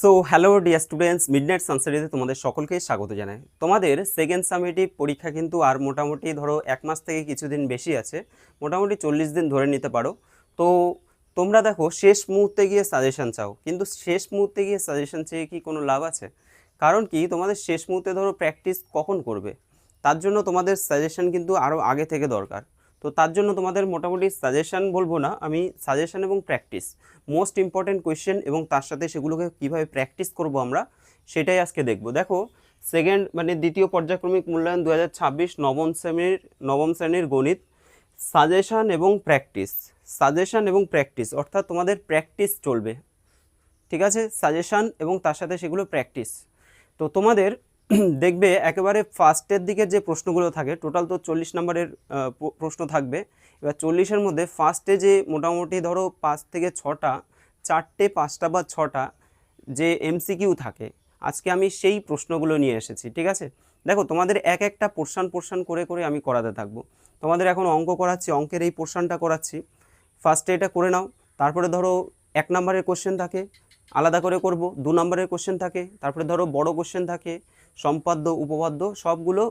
So hello dear students, midnight সানসারিতে তোমাদের সকলকে স্বাগত জানাই। তোমাদের সেকেন্ড সামেটিভ পরীক্ষা কিন্তু আর মোটামুটি ধরো 1 মাস থেকে কিছুদিন বেশি আছে, মোটামুটি 40 দিন ধরে নিতে পারো। তো তোমরা দেখো শেষ মুহূর্তে গিয়ে সাজেশন চাও, কিন্তু শেষ মুহূর্তে গিয়ে সাজেশন চেয়ে কি কোনো লাভ আছে? কারণ কি, তোমাদের শেষ মুহূর্তে ধরো প্র্যাকটিস কখন করবে, তার জন্য তোমাদের সাজেশন কিন্তু আরও আগে থেকে দরকার। তো তার জন্য তোমাদের মোটামুটি সাজেশন বলবো না আমি, সাজেশন এবং প্র্যাকটিস মোস্ট ইম্পর্টেন্ট কোয়েশ্চেন, এবং তার সাথে সেগুলোকে কীভাবে প্র্যাকটিস করব আমরা সেটাই আজকে দেখব। দেখো সেকেন্ড দ্বিতীয় পর্যায়ক্রমিক মূল্যায়ন 2026 নবম শ্রেণীর গণিত, সাজেশন এবং প্র্যাকটিস। সাজেশন এবং প্র্যাকটিস অর্থাৎ তোমাদের প্র্যাকটিস চলবে, ঠিক আছে? সাজেশন এবং তার সাথে সেগুলো প্র্যাকটিস। তো তোমাদের দেখবে একেবারে ফার্স্টের দিকে যে প্রশ্নগুলো থাকে, টোটাল তো 40 নম্বরের প্রশ্ন থাকবে। এবার 40-এর মধ্যে ফার্স্টে যে মোটামুটি ধরো 5 থেকে 6টা, 4টে 5টা বা 6টা যে এমসিকিউ থাকে, আজকে আমি সেই প্রশ্নগুলো নিয়ে এসেছি, ঠিক আছে? দেখো তোমাদের এক একটা পোর্শন করে করে আমি করাতে থাকবো। তোমাদের এখন অঙ্ক করাচ্ছি, অঙ্কের এই পোর্শনটা করাচ্ছি, ফার্স্টে এটা করে নাও। তারপরে ধরো 1 নম্বরের কোশ্চেন থাকে, আলাদা করে করব। 2 নম্বরের কোশ্চেন থাকে, তারপরে ধরো বড় কোশ্চেন থাকে, সম্পাদ্য উপপাদ্য সবগুলো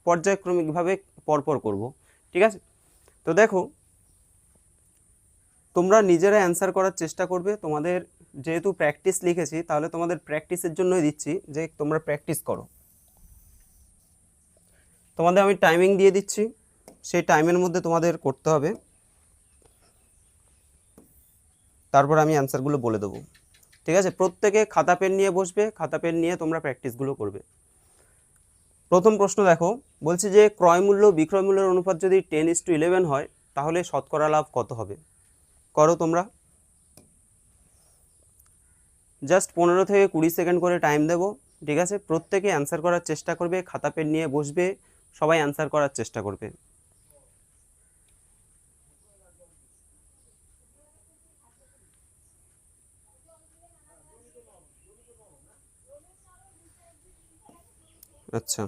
পর্যায়ক্রমিকভাবে পরপর করব, ঠিক আছে? তো দেখো তোমরা নিজেরা অ্যান্সার করার চেষ্টা করবে। তোমাদের যেহেতু প্র্যাকটিস লিখেছি, তাহলে তোমাদের প্র্যাকটিসের জন্যই দিচ্ছি যে তোমরা প্র্যাকটিস করো। তোমাদের আমি টাইমিং দিয়ে দিচ্ছি, সেই টাইমের মধ্যে তোমাদের করতে হবে, তারপর আমি অ্যান্সারগুলো বলে দেবো, ঠিক আছে? প্রত্যেকে খাতা পেন নিয়ে বসবে, খাতা পেন নিয়ে তোমরা প্র্যাকটিসগুলো করবে। প্রথম প্রশ্ন দেখো, বলছে যে ক্রয় মূল্য বিক্রয় মূল্যের অনুপাত যদি 10:11 হয়, তাহলে শতকরা লাভ কত হবে? করো তোমরা, জাস্ট 15 থেকে 20 সেকেন্ড করে টাইম দেবো, ঠিক আছে? প্রত্যেকে অ্যান্সার করার চেষ্টা করবে, খাতা পেন নিয়ে বসবে, সবাই অ্যান্সার করার চেষ্টা করবে। আচ্ছা,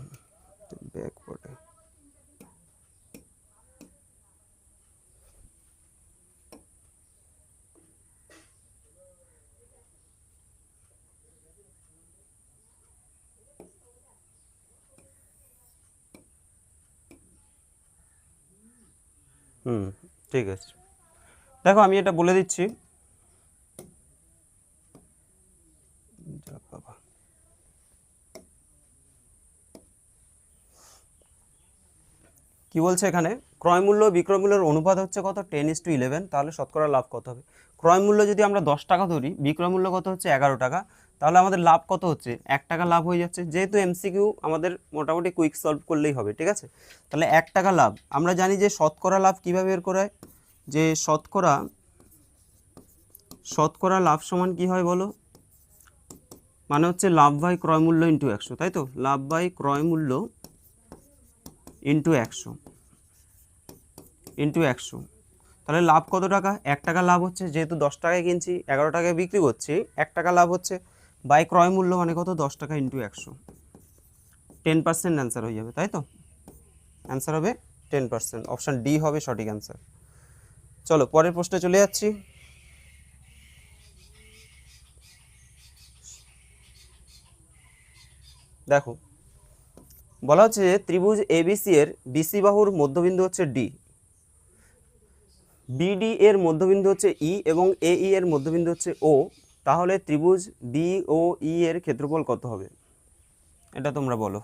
ব্যাকওয়ার্ড ঠিক আছে। দেখো আমি এটা বলে দিচ্ছি, বাবা কি বলছে এখানে, ক্রয় মূল্য বিক্রয় মূল্যের অনুপাত হচ্ছে কত? 10:11, তাহলে শতকরা লাভ কত হবে? ক্রয় মূল্য যদি আমরা 10 টাকা ধরি, বিক্রয় মূল্য কত হচ্ছে 11 টাকা, তাহলে আমাদের লাভ কত হচ্ছে? 1 টাকা লাভ হয়ে যাচ্ছে। যেহেতু এমসিকিউ আমাদের মোটামুটি কুইক সলভ করলেই হবে, ঠিক আছে? তাহলে 1 টাকা লাভ। আমরা জানি যে শতকরা লাভ কীভাবে বের করা হয়, যে শতকরা লাভ সমান কি হয় বলো? মানে হচ্ছে লাভ বাই ক্রয় মূল্য ইন্টু 100, তাই তো? লাভ বাই ক্রয় মূল্য ইন্টু 100, তাহলে লাভ কত টাকা? 1 টাকা লাভ হচ্ছে, যেহেতু 10 টাকায় কিনছি, 11 টাকায় বিক্রি করছি, 1 টাকা লাভ হচ্ছে। বাই ক্রয় মূল্য মানে কত? 10 টাকা ইন্টু 100, 10% অ্যান্সার হয়ে যাবে, তাই তো? অ্যান্সার হবে 10%, অপশান ডি হবে সঠিক অ্যান্সার। চলো পরের প্রশ্নে চলে যাচ্ছি। দেখো বলা হচ্ছে যে ত্রিভুজ এবিসি এর বিসি বাহুর মধ্যবিন্দু হচ্ছে ডি, বিডি এর মধ্যবিন্দু হচ্ছে ই, এবং এই এর মধ্যবিন্দু হচ্ছে ও, তাহলে ত্রিভুজ বি ও ই এর ক্ষেত্রফল কত হবে? এটা তোমরা বলো।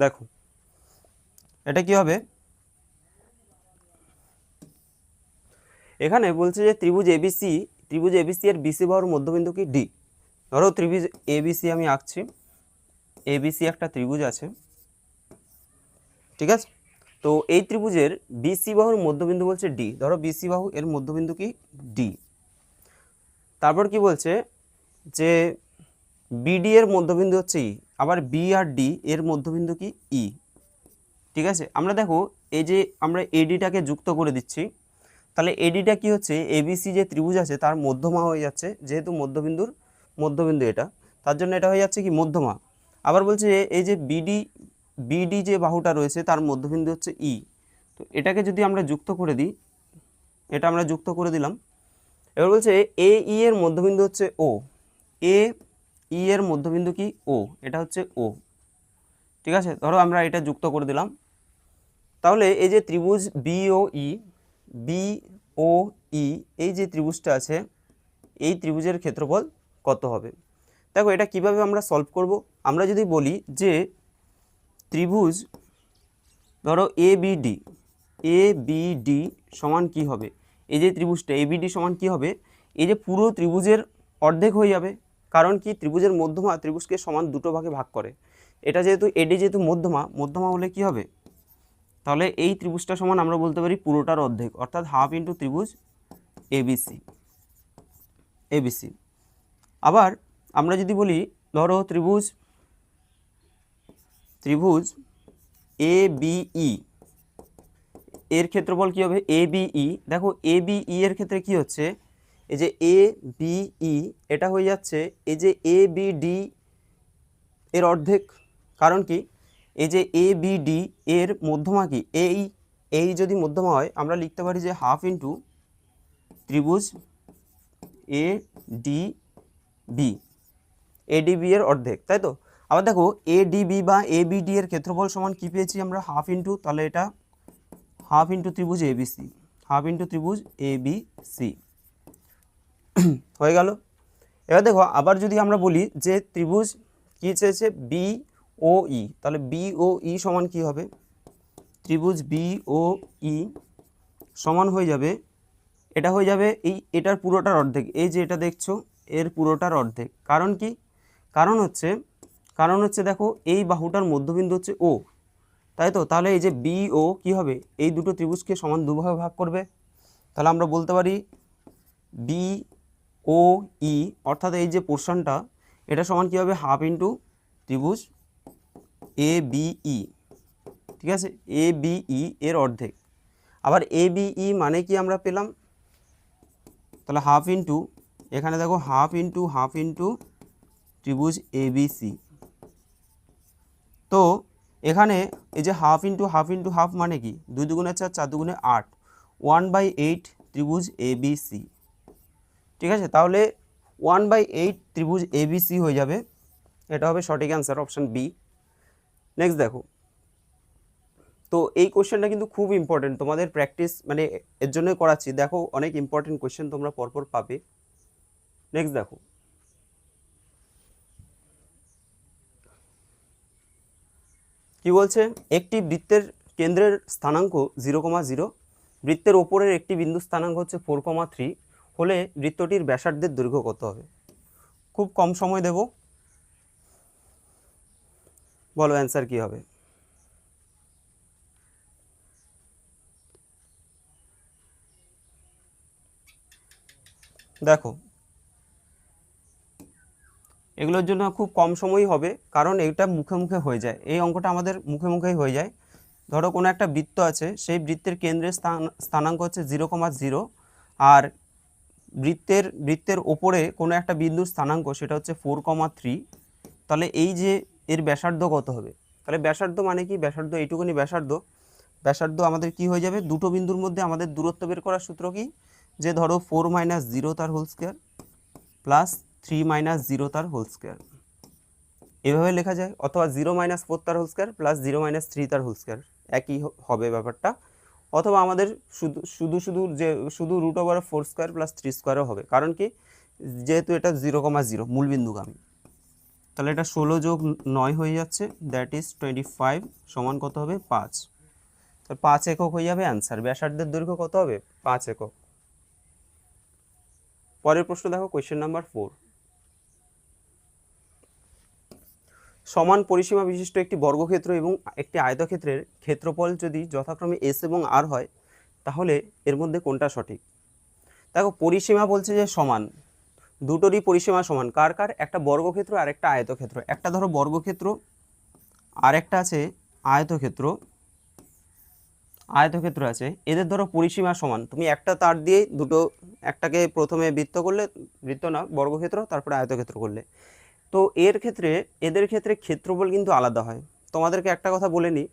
দেখো এটা কি হবে, এখানে বলছে যে ত্রিভুজ এবিসি এর বিসি বাহুর মধ্যবিন্দু কি ডি। ধরো ত্রিভুজ এবিসি আমি আঁকছি, এবিসি একটা ত্রিভুজ আছে, ঠিক আছে? তো এই ত্রিভুজের বিসি বাহুর মধ্যবিন্দু বলছে ডি, ধরো বিসি বাহু এর মধ্যবিন্দু কি ডি। তারপর কি বলছে যে বিডি এর মধ্যবিন্দু হচ্ছে ই, আবার বি আর ডি এর মধ্যবিন্দু কি ই। ঠিক আছে, আমরা দেখো এই যে আমরা এডিটাকে যুক্ত করে দিচ্ছি, তাহলে এডিটা কি হচ্ছে এবিসি যে ত্রিভুজ আছে তার মধ্যমা হয়ে যাচ্ছে, যেহেতু মধ্যবিন্দু এটা, তার জন্য এটা হয়ে যাচ্ছে কি মধ্যমা। আবার বলছে এই যে বিডি যে বাহুটা রয়েছে তার মধ্যবিন্দু হচ্ছে ই। তো এটাকে যদি আমরা যুক্ত করে দিই, এটা আমরা যুক্ত করে দিলাম। এবার বলছে এ ই এর মধ্যবিন্দু হচ্ছে ও, এ ই এর মধ্যবিন্দু কি ও, এটা হচ্ছে ও। ঠিক আছে, ধরো আমরা এটা যুক্ত করে দিলাম। তাহলে এই যে ত্রিভুজ বি ও ই, এই যে ত্রিভুজটা আছে এই ত্রিভুজের ক্ষেত্রফল কত হবে। দেখো এটা কিভাবে আমরা সলভ করব। আমরা যদি বলি যে ত্রিভুজ ধরো এ বি ডি সমান কি হবে, এই যে ত্রিভুজটা এ বি ডি সমান কি হবে, এই যে পুরো ত্রিভুজের অর্ধেক হয়ে যাবে। কারণ কি ত্রিভুজের মধ্যমা ত্রিভুজকে সমান দুটো ভাগে ভাগ করে, এটা যেহেতু এডি যেহেতু মধ্যমা হলে কি হবে, তাহলে এই ত্রিভুজটা সমান আমরা বলতে পারি পুরোটার অর্ধেক, অর্থাৎ হাফ ইন্টু ত্রিভুজ এবিসি। আবার আমরা যদি বলি ধরো ত্রিভুজ এ বিই এর ক্ষেত্রফল কি হবে এ বিই। দেখো এ বিই এর ক্ষেত্রে কি হচ্ছে, এই যে এ বিই এটা হয়ে যাচ্ছে এই যে এ বি ডি এর অর্ধেক। কারণ কি এই যে এ বি ডি এর মধ্যমা কি এই যদি মধ্যমা হয় আমরা লিখতে পারি যে হাফ ইন্টু ত্রিভুজ এ ডি বি, এডিবি এর অর্ধেক, তাই তো। আবার দেখো এডিবি বা এবিডি এর ক্ষেত্রফল সমান কি পেয়েছি আমরা হাফ ইন্টু, তাহলে এটা হাফ ইন্টু ত্রিভুজ এবিসি, হাফ ইন্টু ত্রিভুজ এবিসি হয়ে গেল। এবার দেখো আবার যদি আমরা বলি যে ত্রিভুজ কি চেয়েছে বি ও ই, তাহলে বি ও ই সমান কি হবে, ত্রিভুজ বি ও ই সমান হয়ে যাবে, এটা হয়ে যাবে এটার পুরোটার অর্ধেক, এই যে এটা দেখছো এর পুরোটার অর্ধেক। কারণ কি কারণ হচ্ছে দেখো এই বাহুটার মধ্যবিন্দু হচ্ছে ও, তাই তো। তাহলে এই যে বি ও কি হবে, এই দুটো ত্রিভুজকে সমান দুভাগে ভাগ করবে। তাহলে আমরা বলতে পারি বি ও ই, অর্থাৎ এই যে পোর্শনটা এটা সমান কি হবে হাফ ইন্টু ত্রিভুজ এ বিই। ঠিক আছে, এ বিই এর অর্ধেক। আবার এ বিই মানে কি আমরা পেলাম, তাহলে হাফ ইন্টু, এখানে দেখো হাফ ইন্টু ত্রিভুজ এবিসি। তো এখানে এই যে হাফ ইন্টু হাফ মানে কি 2 দুগুণে 4 4 দুগুণে 8, 1/8 ত্রিভুজ এবিসি। ঠিক আছে, তাহলে 1/8 ত্রিভুজ এবিসি হয়ে যাবে, এটা হবে সঠিক অ্যান্সার অপশন বি। নেক্সট দেখো, তো এই কোশ্চেনটা কিন্তু খুব ইম্পর্টেন্ট, তোমাদের প্র্যাকটিস মানে এর জন্যই করাচ্ছি। দেখো অনেক ইম্পর্টেন্ট কোশ্চেন তোমরা পরপর পাবে। নেক্সট দেখো, কি বলছে, একটি বৃত্তের কেন্দ্রের স্থানাঙ্ক 0,0, বৃত্তের ওপরের একটি বিন্দু স্থানাঙ্ক হচ্ছে 4,3 হলে বৃত্তটির ব্যাসার্ধের দৈর্ঘ্য কত হবে। খুব কম সময় দেব, বলো অ্যান্সার কি হবে। দেখো এগুলোর জন্য খুব কম সময়ই হবে, কারণ এটা মুখে মুখে হয়ে যায়, এই অঙ্কটা আমাদের মুখে মুখেই হয়ে যায়। ধরো কোনো একটা বৃত্ত আছে, সেই বৃত্তের কেন্দ্রের স্থানাঙ্ক হচ্ছে 0,0, আর বৃত্তের ওপরে কোনো একটা বিন্দুর স্থানাঙ্ক সেটা হচ্ছে 4,3। তাহলে এই যে এর ব্যাসার্ধ কত হবে, তাহলে ব্যাসার্ধ মানে কি, ব্যাসার্ধ এইটুকুনি ব্যাসার্ধ আমাদের কি হয়ে যাবে, দুটো বিন্দুর মধ্যে আমাদের দূরত্ব বের করার সূত্র কি, যে ধরো 4 - 0 তার হোল স্কোয়ার প্লাস 3 - 0 তার হোল স্কোয়ার, এভাবে লেখা যায়। অথবা 0 - 4 তার হোল স্কোয়ার প্লাস 0 - 3 তার হোল স্কোয়ার, একই হবে ব্যাপারটা। অথবা আমাদের শুধু √4² প্লাস 3² হবে, কারণ কি যেহেতু এটা 0,0 মূলবিন্দুগামী। তাহলে এটা 16 + 9 হয়ে যাচ্ছে, দ্যাট ইজ 25 সমান কত হবে 5। তাহলে 5 একক হয়ে যাবে অ্যান্সার। ব্যাসার্ধের দৈর্ঘ্য কত হবে 5 একক। পরের প্রশ্ন দেখো, কোয়েশ্চেন নাম্বার 4। সমান পরিসীমা বিশিষ্ট একটি বর্গক্ষেত্র এবং একটি আয়তক্ষেত্রের ক্ষেত্রফল যদি যথাক্রমে এস এবং আর হয় তাহলে এর মধ্যে কোনটা সঠিক? দেখো পরিসীমা বলছে যে সমান, দুটোরই পরিসীমা সমান। কার কার? একটা বর্গক্ষেত্র আর একটা আয়তক্ষেত্র। একটা ধরো বর্গক্ষেত্র আর একটা আছে আয়তক্ষেত্র, আয়তক্ষেত্র আছে, এদের ধরো পরিসীমা সমান। তুমি একটা তার দিয়ে দুটো, একটাকে প্রথমে বৃত্ত করলে, বৃত্ত না বর্গক্ষেত্র, তারপরে আয়তক্ষেত্র করলে, তো এর ক্ষেত্রে এদের ক্ষেত্রে ক্ষেত্রফল কিন্তু আলাদা হয়। তোমাদেরকে একটা কথা বলে নিই,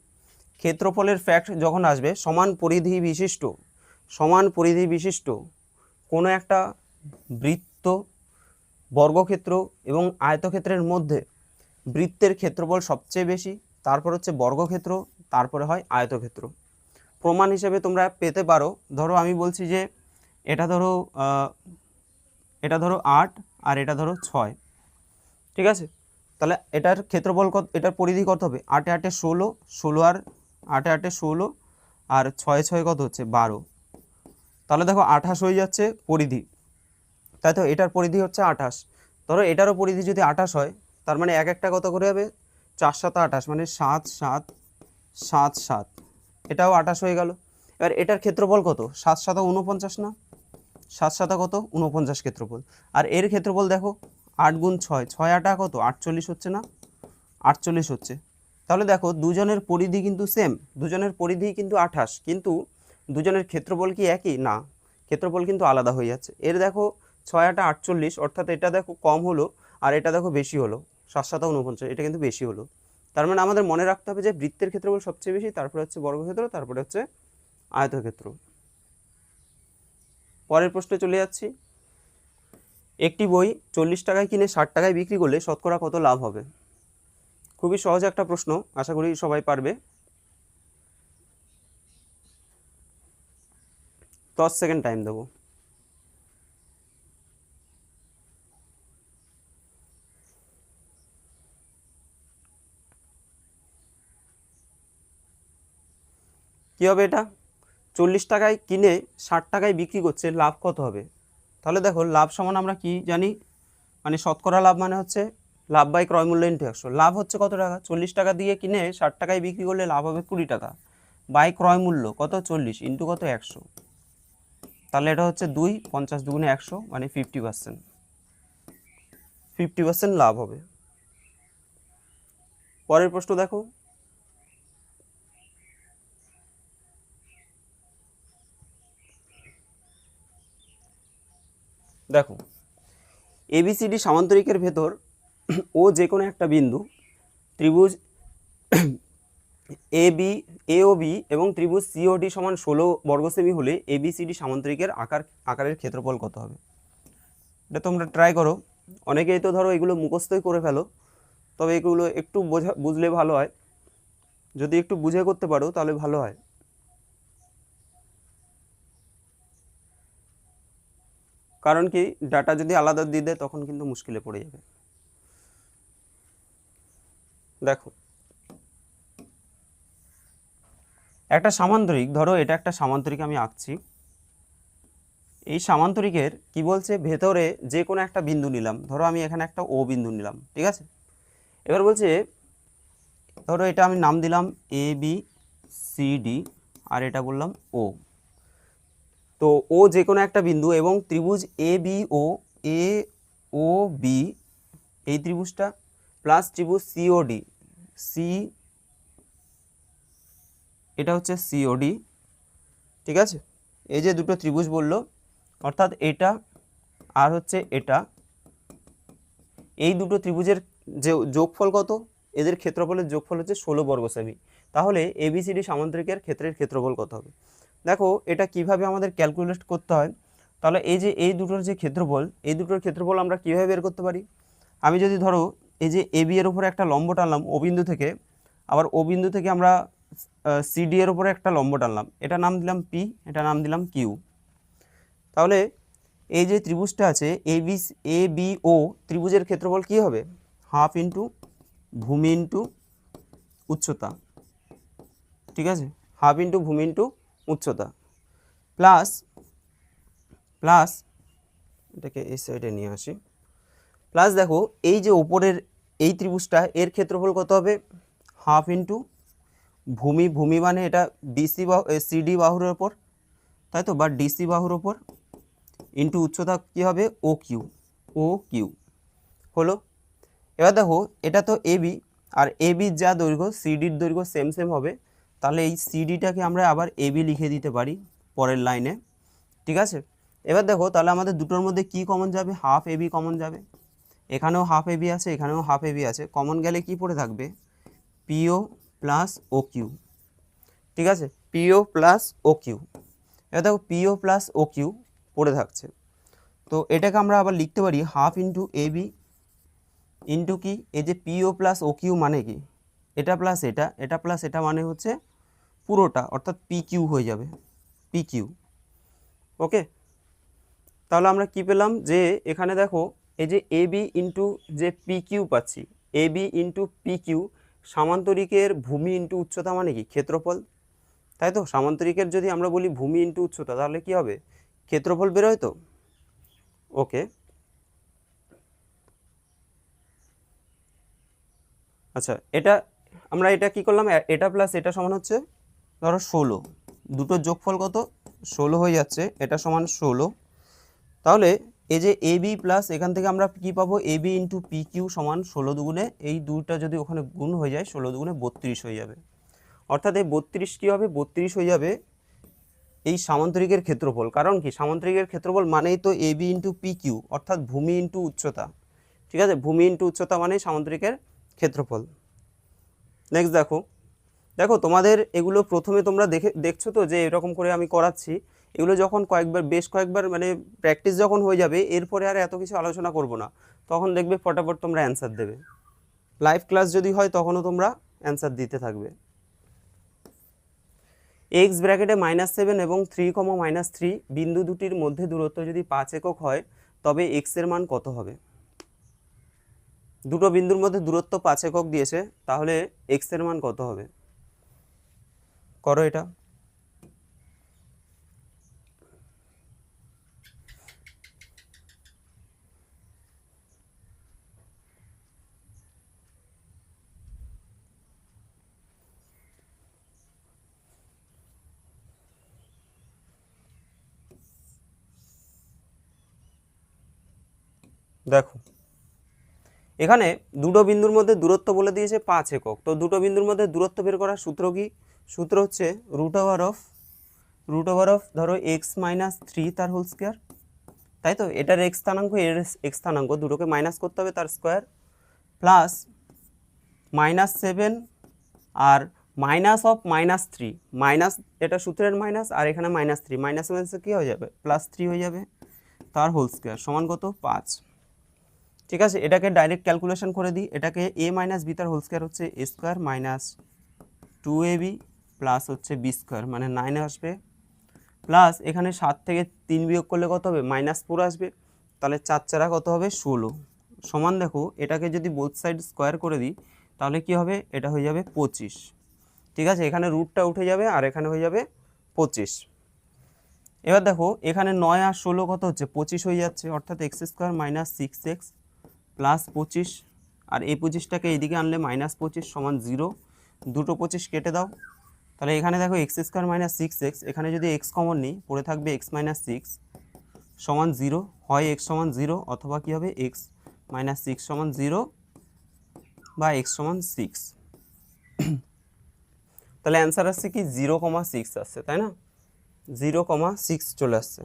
ক্ষেত্রফলের ফ্যাক্ট যখন আসবে, সমান পরিধি বিশিষ্ট কোনো একটা বৃত্ত, বর্গক্ষেত্র এবং আয়তক্ষেত্রের মধ্যে বৃত্তের ক্ষেত্রফল সবচেয়ে বেশি, তারপর হচ্ছে বর্গক্ষেত্র, তারপরে হয় আয়তক্ষেত্র। প্রমাণ হিসেবে তোমরা পেতে পারো, ধরো আমি বলছি যে এটা ধরো 8 আর এটা ধরো 6, ঠিক আছে? তাহলে এটার ক্ষেত্রফল কত, এটার পরিধি কত হবে? 8 8 16, 16 আর 8 8 16 আর 6 6 কত হচ্ছে 12। তাহলে দেখো 28 হয়ে যাচ্ছে পরিধি, তাই তো? এটার পরিধি হচ্ছে 28। ধরো এটারও পরিধি যদি 28 হয়, তার মানে এক একটা কত করে হবে? 4 7 28, মানে 7 7 7 7, এটাও 28 হয়ে গেল। এবার এটার ক্ষেত্রফল কত? 7 7 49 না? 7 7 কত? 49 ক্ষেত্রফল। আর এর ক্ষেত্রফল দেখো 8 গুণ 6, 6 8 কত? 48 হচ্ছে না? 48 হচ্ছে। তাহলে দেখো দুজনের পরিধি কিন্তু সেম, দুজনের পরিধি কিন্তু 28, কিন্তু দুজনের ক্ষেত্রফল কি একই? না, ক্ষেত্রফল কিন্তু আলাদা হয়ে যাচ্ছে। এর দেখো 6 8 48, অর্থাৎ এটা দেখো কম হলো, আর এটা দেখো বেশি হলো, 7 7 49, এটা কিন্তু বেশি হলো। তার মানে আমাদের মনে রাখতে হবে যে বৃত্তের ক্ষেত্রফল সবচেয়ে বেশি, তারপরে হচ্ছে বর্গক্ষেত্র, তারপরে হচ্ছে আয়তক্ষেত্র। পরের প্রশ্নে চলে যাচ্ছি। একটি বই 40 টাকায় কিনে 60 টাকায় বিক্রি করলে শতকরা কত লাভ হবে? খুবই সহজ একটা প্রশ্ন, আশা করি সবাই পারবে। 10 সেকেন্ড টাইম দেবো। কী হবে এটা? 40 টাকায় কিনে 60 টাকায় বিক্রি করছে, লাভ কত হবে? তাহলে দেখো লাভ সমান আমরা কি জানি, মানে শতকরা লাভ মানে হচ্ছে লাভ বাই ক্রয় মূল্য ইন্টু 100। লাভ হচ্ছে কত টাকা? 40 টাকা দিয়ে কিনে 60 টাকায় বিক্রি করলে লাভ হবে 20 টাকা, বাই ক্রয় মূল্য কত? 40, ইন্টু কত? 100। তাহলে এটা হচ্ছে 2, 50 দুগুণে 100, মানে 50%, 50% লাভ হবে। পরের প্রশ্ন দেখো। দেখো এবিসিডি সামান্তরিকের ভেতর ও যে কোনো একটা বিন্দু ত্রিভুজ এওবি এবং ত্রিভুজ সিওডি সমান 16 বর্গ সেমি হলে এবিসিডি সামান্তরিকের আকারের ক্ষেত্রফল কত হবে? এটা তোমরা ট্রাই করো। অনেকেই তো ধরো এগুলো মুখস্থই করে ফেলো, তবে এগুলো একটু বুঝলে ভালো হয়। যদি একটু বুঝে করতে পারো তাহলে ভালো হয়। কারণ কি, ডাটা যদি আলাদা দিয়ে দেয় তখন কিন্তু মুশকিলে পড়ে যাবে। দেখো একটা সামান্তরিক, ধরো এটা একটা সামান্তরিক আমি আঁকছি। এই সামান্তরিকের কি বলছে, ভেতরে যে কোনো একটা বিন্দু নিলাম, ধরো আমি এখানে একটা ও বিন্দু নিলাম, ঠিক আছে? এবার বলছে ধরো এটা আমি নাম দিলাম এ বি সি ডি, আর এটা বললাম ও। তো ও যে কোনো একটা বিন্দু এবং ত্রিভুজ এ ও বি, এই ত্রিভুজটা প্লাস ত্রিভুজ সিওডি, সি, এটা হচ্ছে সিওডি, ঠিক আছে? এই যে দুটো ত্রিভুজ বললো, অর্থাৎ এটা আর হচ্ছে এটা, এই দুটো ত্রিভুজের যে যোগফল কত? এদের ক্ষেত্রফলের যোগফল হচ্ছে 16 বর্গ সেমি। তাহলে এবিসিডি সামান্তরিকের ক্ষেত্রের ক্ষেত্রফল কত হবে? দেখো এটা কিভাবে আমাদের ক্যালকুলেট করতে হয়। তাহলে এই যে এই দুটোর যে ক্ষেত্রফল, এই দুটোর ক্ষেত্রফল আমরা কীভাবে বের করতে পারি? আমি যদি ধরো এই যে এবি এর উপরে একটা লম্ব টানলাম ও বিন্দু থেকে, আবার ও বিন্দু থেকে আমরা সিডি এর উপরে একটা লম্ব টানলাম, এটা নাম দিলাম পি, এটা নাম দিলাম কিউ। তাহলে এই যে ত্রিভুজটা আছে এ বি ও ত্রিভুজের ক্ষেত্রফল কি হবে? হাফ ইন্টু ভূমি ইন্টু উচ্চতা, ঠিক আছে? হাফ ইন্টু ভূমি ইন্টু উচ্চতা, প্লাস প্লাস এটাকে এই সাইডে নিয়ে আসি, প্লাস দেখো এই যে ওপরের এই ত্রিভুজটা এর ক্ষেত্রফল কত হবে, হাফ ইন্টু ভূমি, ভূমি মানে এটা বিসি বাহু সিডি বাহুর ওপর, তাই তো, বা ডিসি বাহুর ওপর, ইন্টু উচ্চতা কি হবে ও কিউ, ও কিউ হলো। এবার দেখো এটা তো এবি, আর এবির যা দৈর্ঘ্য সিডির দৈর্ঘ্য সেম সেম হবে, তাহলে এই সিডিটাকে আমরা আবার এবি লিখে দিতে পারি পরের লাইনে, ঠিক আছে। এবার দেখো তাহলে আমাদের দুটোর মধ্যে কি কমন যাবে, হাফ এবি কমন যাবে, এখানেও হাফ এবি আছে, এখানেও হাফ এবি আছে, কমন গেলে কি পড়ে থাকবে, পিও প্লাস ও কিউ, ঠিক আছে, পিও প্লাস ও কিউ। এবার দেখো পিও প্লাস ও কিউ পড়ে থাকছে, তো এটাকে আমরা আবার লিখতে পারি হাফ ইন্টু এবি ইন্টু কি, এই যে পিও প্লাস ও কিউ মানে কি, এটা প্লাস এটা, এটা প্লাস এটা মানে হচ্ছে পুরোটা, অর্থাৎ পি কিউ হয়ে যাবে, পি কিউ। ওকে, তাহলে আমরা কি পেলাম, যে এখানে দেখো এই যে এ বি ইন্টু যে পি কিউ পাচ্ছি, A B into P Q, সামান্তরিকের ভূমি ইন্টু উচ্চতা মানে কি ক্ষেত্রফল, তাই তো, সামান্তরিকের যদি আমরা বলি ভূমি ইন্টু উচ্চতা তাহলে কি হবে, ক্ষেত্রফল বেরোয় তো। ওকে, আচ্ছা এটা আমরা এটা কি করলাম, এটা প্লাস এটা সমান হচ্ছে ধরো 16, দুটোর যোগফল কত 16 হয়ে যাচ্ছে, এটা সমান 16। তাহলে এই যে এ বি প্লাস এখান থেকে আমরা কি পাবো, A B into P Q সমান 16 দুগুণে, এই দুইটা যদি ওখানে গুণ হয়ে যায় 16 দুগুণে 32 হয়ে যাবে, অর্থাৎ এই 32 কী হবে, 32 হয়ে যাবে এই সামান্তরিকের ক্ষেত্রফল। কারণ কি, সামান্তরিকের ক্ষেত্রফল মানেই তো A B into P Q, অর্থাৎ ভূমি ইন্টু উচ্চতা, ঠিক আছে, ভূমি ইন্টু উচ্চতা মানেই সামান্তরিকের ক্ষেত্রফল। নেক্সট দেখো, দেখো তোমাদের এগুলো প্রথমে তোমরা দেখছো তো যে এরকম করে আমি করাচ্ছি, এগুলো যখন কয়েকবার বেশ কয়েকবার মানে প্র্যাকটিস যখন হয়ে যাবে, এরপরে আর এত কিছু আলোচনা করব না, তখন দেখবে ফটাফট তোমরা অ্যান্সার দেবে। লাইভ ক্লাস যদি হয় তখনও তোমরা অ্যান্সার দিতে থাকবে। এক্স ব্র্যাকেটে -7 এবং 3, বিন্দু দুটির মধ্যে দূরত্ব যদি 5 একক হয় তবে এক্স এর মান কত হবে। দুটো বিন্দুর মধ্যে দূরত্ব 5 একক দিয়েছে, তাহলে এক্স এর মান কত হবে, করো এটা। দেখো এখানে দুটো বিন্দুর মধ্যে দূরত্ব বলে দিয়েছে 5 একক, তো দুটো বিন্দুর মধ্যে দূরত্ব বের করার সূত্র কি, সূত্র হচ্ছে রুট ওভার অফ ধরো এক্স মাইনাস 3 তার হোল স্কোয়ার, তাই তো, এটার এক্স স্থানাঙ্ক এর এক্স স্থানাঙ্ক দুটোকে মাইনাস করতে হবে তার স্কোয়ার, প্লাস -7 আর -3, মাইনাস এটা সূত্রের মাইনাস, আর এখানে -3, -7 কী হয়ে যাবে +3 হয়ে যাবে, তার হোল স্কোয়ার সমান কত 5। ঠিক আছে, এটাকে ডাইরেক্ট ক্যালকুলেশন করে দিই, এটাকে a মাইনাস বি তার হোল স্কোয়ার হচ্ছে a square minus 2ab plus হচ্ছে বি স্কোয়ার মানে 9 আসবে, প্লাস এখানে 7 থেকে 3 বিয়োগ করলে কত হবে -4 আসবে, তাহলে 4 4 কত হবে 16, সমান দেখো এটাকে যদি বোথ সাইড স্কোয়ার করে দিই তাহলে কি হবে, এটা হয়ে যাবে 25। ঠিক আছে, এখানে রুটটা উঠে যাবে আর এখানে হয়ে যাবে 25। এবার দেখো এখানে 9 আর 16 কত হচ্ছে 25 হয়ে যাচ্ছে, অর্থাৎ x square minus 6x plus 25, আর এই 25টাকে এইদিকে আনলে -25 সমান 0, দুটো 25 কেটে দাও, তাহলে এখানে দেখো এক্স স্কোয়ার মাইনাস 6x, এখানে যদি এক্স কমন নিই পড়ে থাকবে এক্স মাইনাস 6 সমান 0, হয় এক্স সমান 0 অথবা কী হবে এক্স মাইনাস 6 সমান 0 বা এক্স সমান 6। তাহলে অ্যান্সার আসছে কি 0,6 আসছে, তাই না, 0,6 চলে আসছে।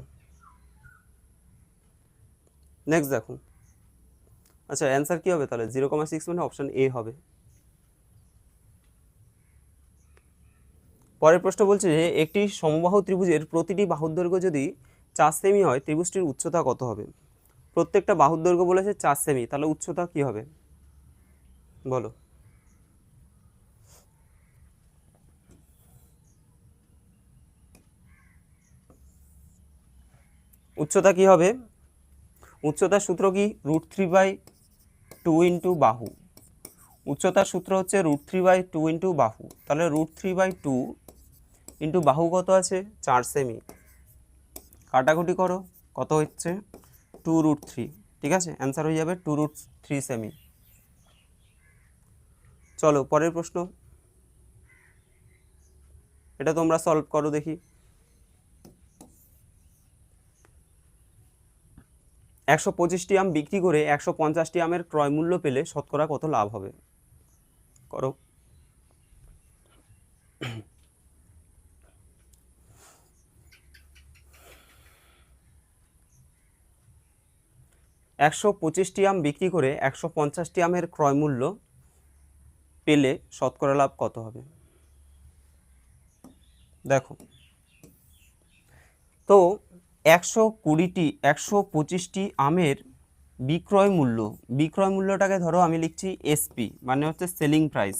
নেক্সট দেখো, আচ্ছা অ্যান্সার কী হবে তাহলে, 0,6 মানে অপশান এ হবে। পরের প্রশ্ন বলছে যে একটি সমবাহু ত্রিভুজের প্রতিটি বাহুর দৈর্ঘ্য যদি 4 সেমি হয় ত্রিভুজটির উচ্চতা কত হবে। প্রত্যেকটা বাহুর দৈর্ঘ্য বলেছে 4 সেমি, তাহলে উচ্চতা কি হবে বলো। উচ্চতা কি হবে, উচ্চতার সূত্র কি √3/2 ইন্টু বাহু, উচ্চতার সূত্র হচ্ছে √3/2 ইন্টু বাহু, তাহলে √3/2 ইন্টু বাহু কত আছে 4 সেমি, কাটাকুটি করো কত হচ্ছে 2√3, ঠিক আছে, অ্যান্সার হয়ে যাবে 2√3 সেমি। চলো পরের প্রশ্ন, এটা তোমরা সলভ করো দেখি। 125টি আম বিক্রি করে 150টি আমের ক্রয় মূল্য পেলে শতকরা কত লাভ হবে? করো। 125টি আম বিক্রি করে 150টি আমের ক্রয় মূল্য পেলে শতকরা লাভ কত হবে? দেখো, তো 125টি আমের বিক্রয় মূল্যটাকে ধরো আমি লিখছি এসপি, মানে হচ্ছে সেলিং প্রাইস।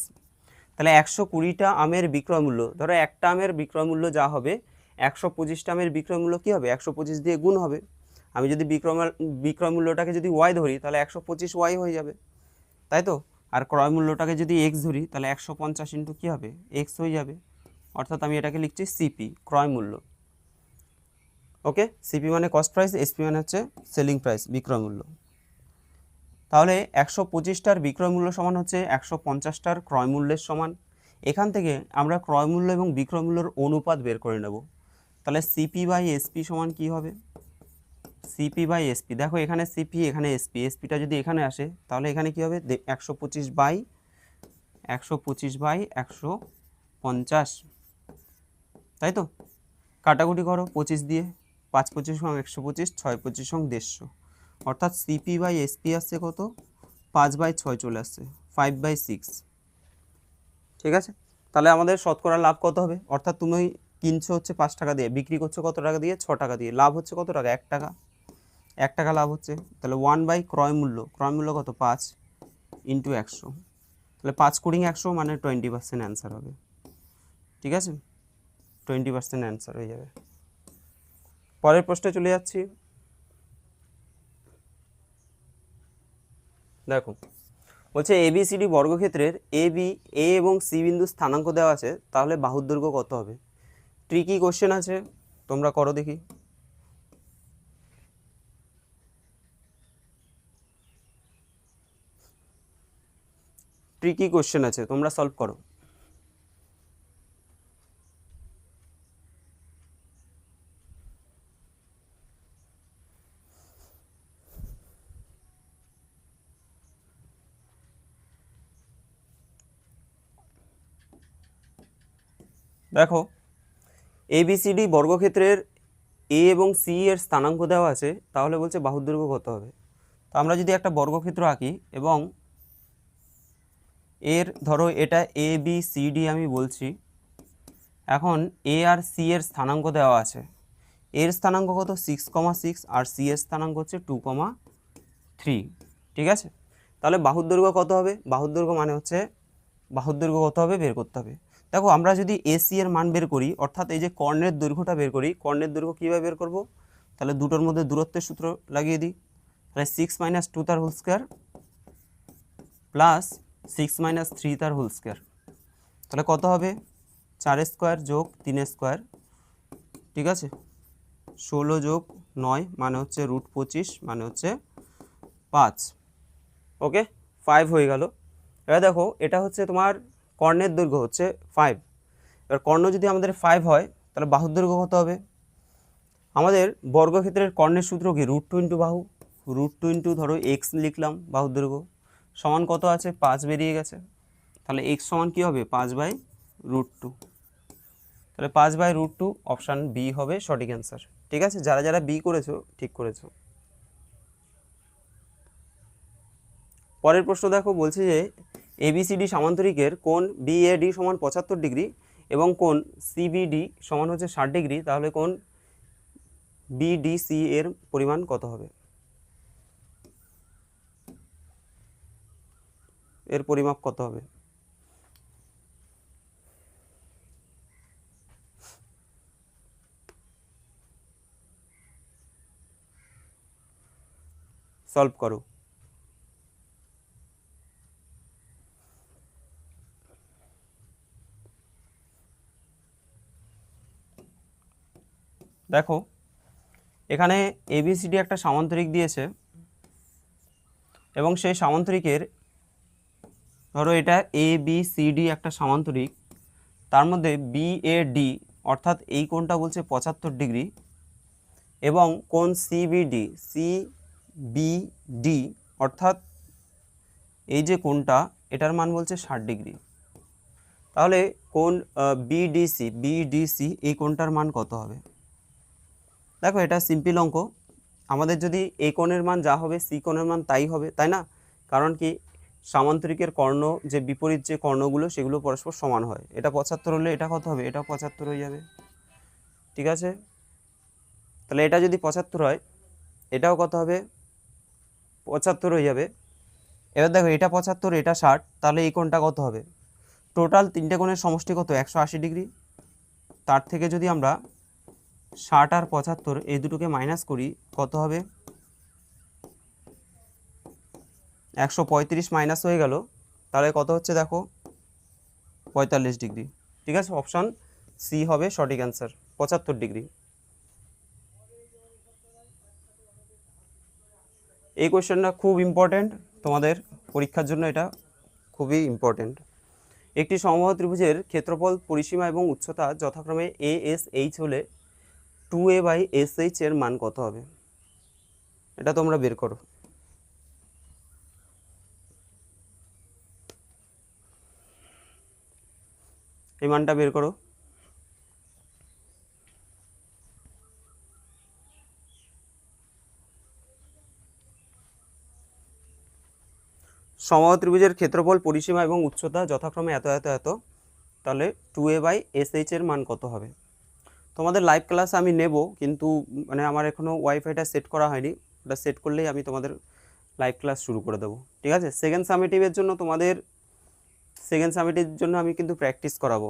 তাহলে 120টা আমের বিক্রয় মূল্য, ধরো একটা আমের বিক্রয় মূল্য যা হবে, 125টা আমের বিক্রয় মূল্য কী হবে? 125 দিয়ে গুণ হবে। আমি যদি বিক্রয় মূল্যটাকে যদি ওয়াই ধরি তাহলে 125 ওয়াই হয়ে যাবে, তাই তো? আর ক্রয় মূল্যটাকে যদি এক্স ধরি তাহলে 150 ইন্টু কী হবে? এক্স হয়ে যাবে। অর্থাৎ আমি এটাকে লিখছি সিপি, ক্রয় মূল্য। ওকে, সিপি মানে কস্ট প্রাইস, এসপি মানে হচ্ছে সেলিং প্রাইস, বিক্রয় মূল্য। তাহলে 125টার বিক্রয় মূল্য সমান হচ্ছে 150টার ক্রয় মূল্যের সমান। এখান থেকে আমরা ক্রয় মূল্য এবং বিক্রয় মূল্যের অনুপাত বের করে নেব। তাহলে সিপি বাই এসপি সমান কী হবে? সিপি বাই এসপি, দেখো এখানে সিপি এখানে এসপি, এসপিটা যদি এখানে আসে তাহলে এখানে কী হবে? 125 বাই 150, তাই তো? কাটাকুটি করো 25 দিয়ে, 5 25 125, 6 25 150, অর্থাৎ সিপি বাই এসপি আসছে কত? 5/6 চলে আসছে, 5/6। ঠিক আছে, তাহলে আমাদের শতকরা লাভ কত হবে? অর্থাৎ তুমি কিনছো হচ্ছে 5 টাকা দিয়ে, বিক্রি করছো কত টাকা দিয়ে? 6 টাকা দিয়ে, লাভ হচ্ছে কত টাকা? 1 টাকা, 1 টাকা লাভ হচ্ছে। তাহলে 1/, ক্রয় মূল্য কত? 5 ইন্টু 100, তাহলে 5 × 100 মানে 20% অ্যান্সার হবে। ঠিক আছে, 20% অ্যান্সার হয়ে যাবে। পরের প্রশ্নে চলে যাচ্ছি। দেখো, বলছে এবিসিডি বর্গক্ষেত্রের এ এবং সি বিন্দু স্থানাঙ্ক দেওয়া আছে, তাহলে বাহুর দৈর্ঘ্য কত হবে? ট্রিকি কোশ্চেন আছে, তোমরা করো দেখি। ট্রিকি কোশ্চেন আছে, তোমরা সলভ করো। দেখো, এবিসিডি বর্গক্ষেত্রের এ এবং সি এর স্থানাঙ্ক দেওয়া আছে, তাহলে বলছে বাহুর দৈর্ঘ্য কত হবে? তো আমরা যদি একটা বর্গক্ষেত্র আঁকি এবং এর ধরো এটা এ বি সি ডি আমি বলছি, এখন এ আর সি এর স্থানাঙ্ক দেওয়া আছে, এর স্থানাঙ্ক কত? 6,6, আর সি এর স্থানাঙ্ক হচ্ছে 2,3। ঠিক আছে, তাহলে বাহুর দৈর্ঘ্য কত হবে? বাহুর দৈর্ঘ্য মানে হচ্ছে বাহুর দৈর্ঘ্য কত হবে বের করতে হবে। দেখো, আমরা যদি এসি এর মান বের করি, অর্থাৎ এই যে কর্ণের দৈর্ঘ্যটা বের করি, কর্ণের দৈর্ঘ্য কীভাবে বের করব? তাহলে দুটোর মধ্যে দূরত্বের সূত্র লাগিয়ে দিই। তাহলে 6 - 2 তার হোল স্কোয়ার প্লাস 6 - 3 তার হোল স্কোয়ার, তাহলে কত হবে? 4 স্কোয়ার যোগ 3 স্কোয়ার, ঠিক আছে, 16 যোগ 9 মানে হচ্ছে √25 মানে হচ্ছে 5। ওকে, 5 হয়ে গেল। এবার দেখো, এটা হচ্ছে তোমার কর্ণের দৈর্ঘ্য হচ্ছে 5। এবার কর্ণ যদি আমাদের 5 হয় তাহলে বাহুর দৈর্ঘ্য কত হবে? আমাদের বর্গক্ষেত্রের কর্ণের সূত্র কি? √2 ইন্টু বাহু, √2 ইন্টু ধরো এক্স লিখলাম, বাহুর দৈর্ঘ্য সমান কত আছে? 5 বেরিয়ে গেছে। তাহলে এক্স সমান কী হবে? 5/√2। তাহলে 5/√2, অপশান বি হবে সঠিক অ্যান্সার। ঠিক আছে, যারা যারা বি করেছো ঠিক করেছো। পরের প্রশ্ন দেখো, বলছে যে এবিসিডি সামান্তরিকের কোণ বিএডি সমান 75 ডিগ্রি এবং কোণ সিবিডি সমান হচ্ছে 60 ডিগ্রি, তাহলে কোণ বিডিসি এর পরিমাণ কত হবে? এর পরিমাপ কত হবে? সলভ করো। দেখো, এখানে এবিসিডি একটা সামান্তরিক দিয়েছে এবং সেই সামান্তরিকের ধরো এটা এ বি সি ডি একটা সামান্তরিক, তার মধ্যে বি এ ডি অর্থাৎ এই কোণটা বলছে 75 ডিগ্রি এবং কোণ সিবিডি অর্থাৎ এই যে কোণটা এটার মান বলছে 60 ডিগ্রি। তাহলে কোণ বিডিসি এই কোণটার মান কত হবে? দেখো এটা সিম্পল অঙ্ক, আমাদের যদি এই কোণের মান যা হবে সি কোণের মান তাই হবে, তাই না? কারণ কি সামান্তরিকের কর্ণ যে বিপরীত যে কর্ণগুলো সেগুলো পরস্পর সমান হয়। এটা 75 হলে এটা কত হবে? এটা 75 হয়ে যাবে, ঠিক আছে? তাহলে এটা যদি 75 হয় এটাও কত হবে? 75 হয়ে যাবে। এবার দেখো এটা 75 এটা 60, তাহলে এই কোণটা কত হবে? টোটাল তিনটে কোণের সমষ্টি কত? 180 ডিগ্রি। তার থেকে যদি আমরা 60 আর 75 এই দুটোকে মাইনাস করি কত হবে? 135 মাইনাস হয়ে গেল, তাহলে কত হচ্ছে দেখো? 45 ডিগ্রি। ঠিক আছে, অপশান সি হবে সঠিক অ্যান্সার, 75 ডিগ্রি। এই কোয়েশ্চেনটা খুব ইম্পর্টেন্ট তোমাদের পরীক্ষার জন্য, এটা খুবই ইম্পর্টেন্ট। একটি সমবাহু ত্রিভুজের ক্ষেত্রফল, পরিসীমা এবং উচ্চতা যথাক্রমে এ এস এইচ হলে 2a/sh এর মান কত হবে? এটা তোমরা বের করো। এই মানটা বের করো। সমবাহু ত্রিভুজের ক্ষেত্রফল, পরিসীমা এবং উচ্চতা যথাক্রমে এত এত এত, তাহলে 2a/sh এর মান কত হবে? তোমাদের লাইভ ক্লাস আমি নেব, কিন্তু মানে আমার এখনও ওয়াইফাইটা সেট করা হয়নি, ওটা সেট করলেই আমি তোমাদের লাইভ ক্লাস শুরু করে দেবো, ঠিক আছে? সেকেন্ড সামেটিভের জন্য আমি কিন্তু প্র্যাকটিস করাবো,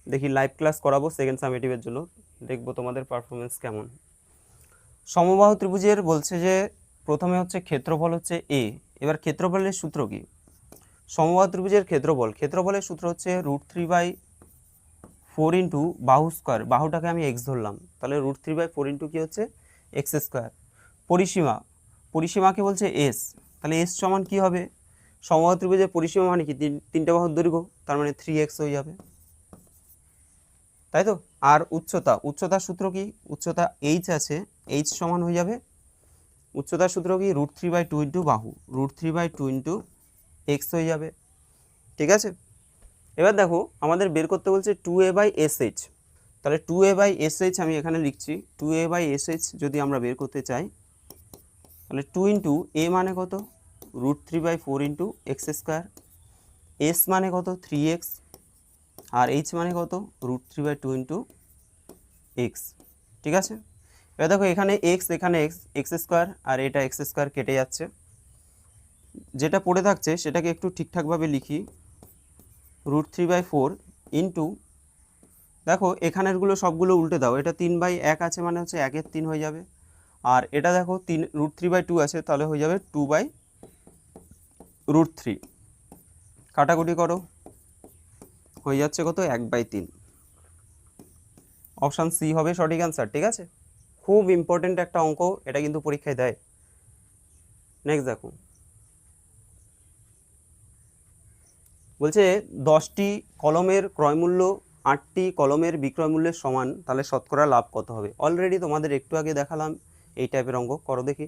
দেখি লাইভ ক্লাস করাবো সেকেন্ড সামেটিভের জন্য, দেখবো তোমাদের পারফরমেন্স কেমন। সমবাহু ত্রিভুজের বলছে যে প্রথমে হচ্ছে ক্ষেত্রফল হচ্ছে এ। এবার ক্ষেত্রফলের সূত্র কি? সমবাহু ত্রিভুজের ক্ষেত্রফলের সূত্র হচ্ছে √3/4 ইন্টু বাহু স্কোয়ার, বাহুটাকে আমি এক্স ধরলাম, তাহলে √3/4 ইন্টু কী হচ্ছে? X square. পরিসীমাকে বলছে এস, তাহলে এস সমান কী হবে? সমবাহু ত্রিভুজের পরিসীমা মানে কি? তিনটে বাহুর দৈর্ঘ্য, তার মানে 3x হয়ে যাবে, তাই তো? আর উচ্চতার সূত্র কি? উচ্চতা এইচ আছে, এইচ সমান হয়ে যাবে, উচ্চতার সূত্র কি? √3/2 ইন্টু বাহু, √3/2 ইন্টু এক্স হয়ে যাবে, ঠিক আছে? এবার দেখো আমাদের বের করতে বলছে 2a/sh, তাহলে 2a/sh আমি এখানে লিখছি, 2a/sh যদি আমরা বের করতে চাই তাহলে 2 ইন্টু এ মানে কত? √3/4 ইন্টু এক্স স্কোয়ার, এস মানে কত? 3x, আর এইচ মানে কত? √3/2 ইন্টু এক্স, ঠিক আছে? এবার দেখো এখানে এক্স, এখানে এক্স স্কোয়ার, আর এটা এক্স স্কোয়ার কেটে যাচ্ছে, যেটা পড়ে থাকছে সেটাকে একটু ঠিকঠাকভাবে লিখি, √3/4 ইন্টু, দেখো এখানেরগুলো সবগুলো উল্টে দাও, এটা 3/1 আছে মানে হচ্ছে 1/3 হয়ে যাবে, আর এটা দেখো √3/2 আছে, তাহলে হয়ে যাবে 2/√3, কাটাকুটি করো, হয়ে যাচ্ছে কত? 1/3। অপশান সি হবে সঠিক অ্যান্সার, ঠিক আছে? খুব ইম্পর্টেন্ট একটা অঙ্ক, এটা কিন্তু পরীক্ষায় দেয়। নেক্সট দেখো, বলছে 10টি কলমের ক্রয়মূল্য 8টি কলমের বিক্রয় মূল্যের সমান, তাহলে শতকরা লাভ কত হবে? অলরেডি তোমাদের একটু আগে দেখালাম এই টাইপের অঙ্ক, করো দেখি।